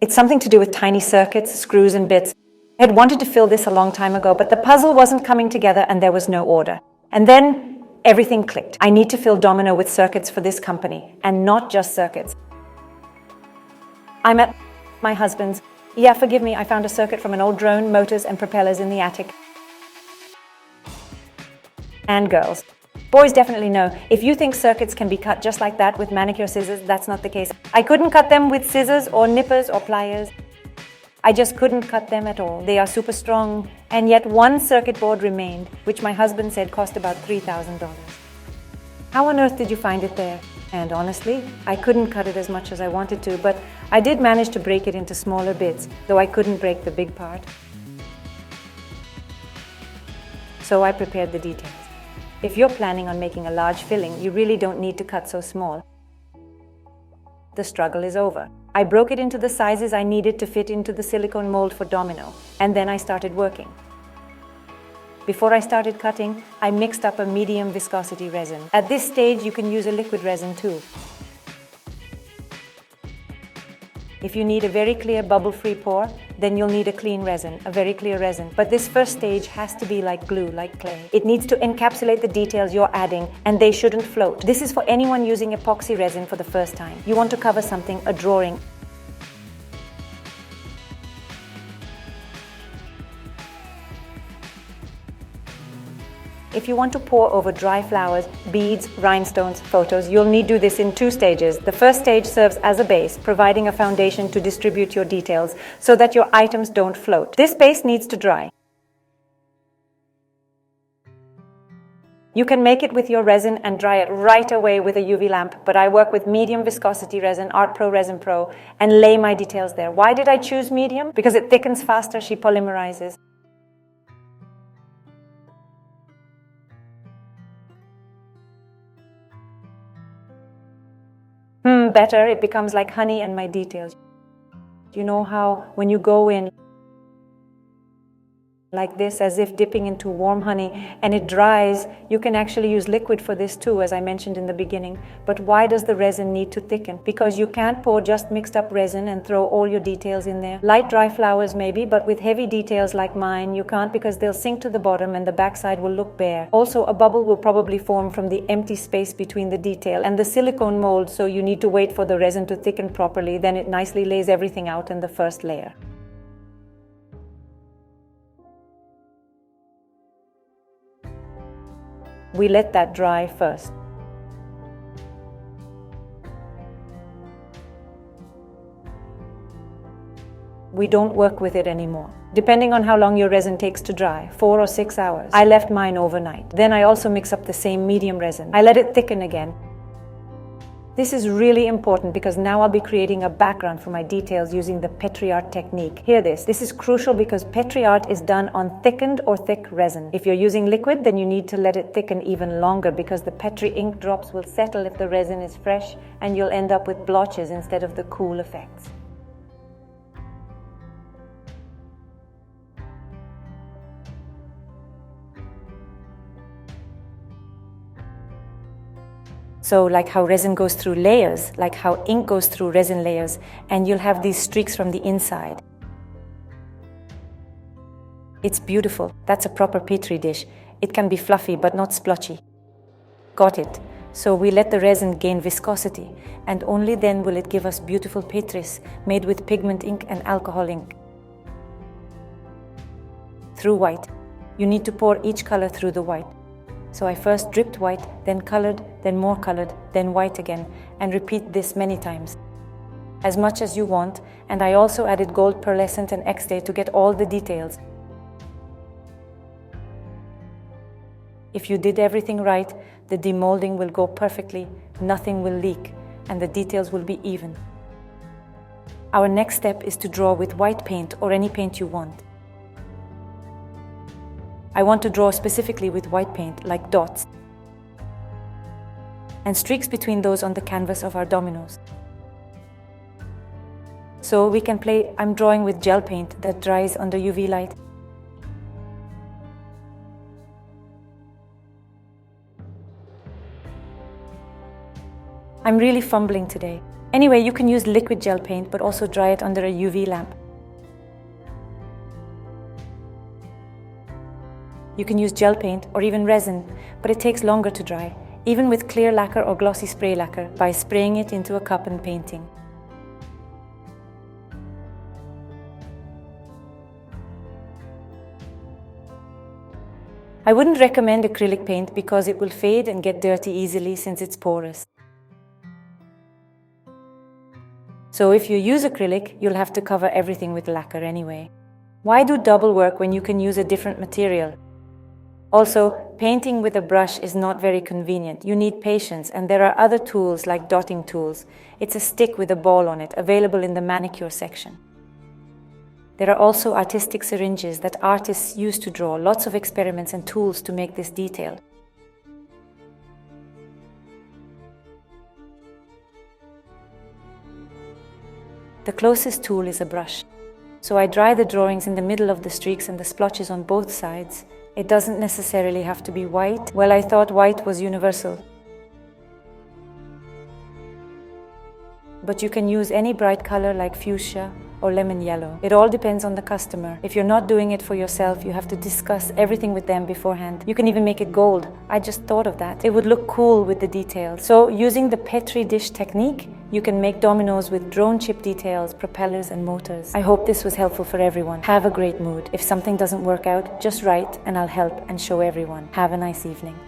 It's something to do with tiny circuits, screws and bits. I had wanted to fill this a long time ago, but the puzzle wasn't coming together and there was no order. And then everything clicked. I need to fill Domino with circuits for this company, and not just circuits. I'm at my husband's. Yeah, forgive me, I found a circuit from an old drone, motors and propellers in the attic. And girls. Boys definitely know. If you think circuits can be cut just like that with manicure scissors, that's not the case. I couldn't cut them with scissors or nippers or pliers. I just couldn't cut them at all. They are super strong. And yet one circuit board remained, which my husband said cost about $3,000. How on earth did you find it there? And honestly, I couldn't cut it as much as I wanted to, but I did manage to break it into smaller bits, though I couldn't break the big part. So I prepared the details. If you're planning on making a large filling, you really don't need to cut so small. The struggle is over. I broke it into the sizes I needed to fit into the silicone mold for Domino, and then I started working. Before I started cutting, I mixed up a medium viscosity resin. At this stage, you can use a liquid resin too. If you need a very clear bubble-free pour, then you'll need a clean resin, a very clear resin. But this first stage has to be like glue, like clay. It needs to encapsulate the details you're adding, and they shouldn't float. This is for anyone using epoxy resin for the first time. You want to cover something, a drawing. If you want to pour over dry flowers, beads, rhinestones, photos, you'll need to do this in 2 stages. The first stage serves as a base, providing a foundation to distribute your details so that your items don't float. This base needs to dry. You can make it with your resin and dry it right away with a UV lamp, but I work with medium viscosity resin, Art Pro Resin Pro, and lay my details there. Why did I choose medium? Because it thickens faster, she polymerizes. Better, it becomes like honey and my details. You know how when you go in like this, as if dipping into warm honey, and it dries, you can actually use liquid for this too, as I mentioned in the beginning. But why does the resin need to thicken? Because you can't pour just mixed up resin and throw all your details in there. Light dry flowers maybe, but with heavy details like mine, you can't, because they'll sink to the bottom and the backside will look bare. Also, a bubble will probably form from the empty space between the detail and the silicone mold, so you need to wait for the resin to thicken properly. Then it nicely lays everything out in the first layer. We let that dry first. We don't work with it anymore. Depending on how long your resin takes to dry, 4 or 6 hours. I left mine overnight. Then I also mix up the same medium resin. I let it thicken again. This is really important because now I'll be creating a background for my details using the Petri art technique. Hear this. This is crucial because Petri art is done on thickened or thick resin. If you're using liquid, then you need to let it thicken even longer because the Petri ink drops will settle if the resin is fresh, and you'll end up with blotches instead of the cool effects. So like how resin goes through layers, like how ink goes through resin layers, and you'll have these streaks from the inside. It's beautiful. That's a proper Petri dish. It can be fluffy but not splotchy. Got it. So we let the resin gain viscosity, and only then will it give us beautiful Petris made with pigment ink and alcohol ink. Through white. You need to pour each color through the white. So I first dripped white, then colored, then more colored, then white again, and repeat this many times. As much as you want, and I also added gold pearlescent and X-Day to get all the details. If you did everything right, the demolding will go perfectly, nothing will leak, and the details will be even. Our next step is to draw with white paint or any paint you want. I want to draw specifically with white paint, like dots, and streaks between those on the canvas of our dominoes. So we can play. I'm drawing with gel paint that dries under UV light. I'm really fumbling today. Anyway, you can use liquid gel paint, but also dry it under a UV lamp. You can use gel paint or even resin, but it takes longer to dry, even with clear lacquer or glossy spray lacquer, by spraying it into a cup and painting. I wouldn't recommend acrylic paint because it will fade and get dirty easily since it's porous. So if you use acrylic, you'll have to cover everything with lacquer anyway. Why do double work when you can use a different material? Also, painting with a brush is not very convenient. You need patience, and there are other tools like dotting tools. It's a stick with a ball on it, available in the manicure section. There are also artistic syringes that artists use to draw, lots of experiments and tools to make this detail. The closest tool is a brush. So I dry the drawings in the middle of the streaks and the splotches on both sides. It doesn't necessarily have to be white. Well, I thought white was universal. But you can use any bright color like fuchsia or lemon yellow. It all depends on the customer. If you're not doing it for yourself, you have to discuss everything with them beforehand. You can even make it gold. I just thought of that. It would look cool with the details. So using the Petri dish technique, you can make dominoes with drone chip details, propellers and motors. I hope this was helpful for everyone. Have a great mood. If something doesn't work out, just write and I'll help and show everyone. Have a nice evening.